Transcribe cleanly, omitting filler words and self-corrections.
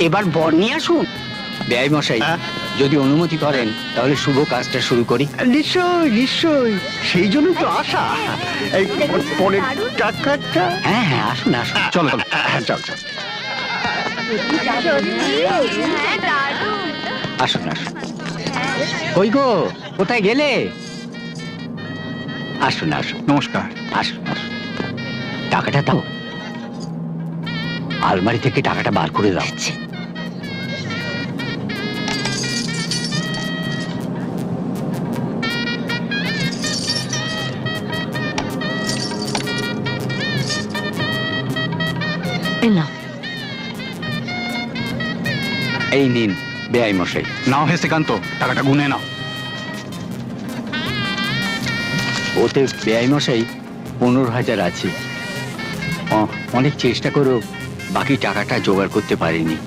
এবার বর নিয়ে আসুন। বেআই মশাই, যদি অনুমতি করেন তাহলে শুভ কাজটা শুরু করি। নিশ্চয় নিশ্চয়, সেই জন্য তো আশা। এই পরের টাকাটা। হ্যাঁ হ্যাঁ, আসুন আসুন। চলো চলো। চল চল। আসুন আসুন। কই গো, কোথায় গেলে? আসুন আসুন নমস্কার। আসুন আসুন। টাকাটা দাও, আলমারি থেকে টাকাটা বার করে দাও। এই নিন বেআই মশাই। নাও হে শ্রীকান্ত, টাকাটা গুনে নাও। ওতে বেআই মশাই 15,000 আছে। অনেক চেষ্টা করেও বাকি টাকাটা জোগাড় করতে পারিনি।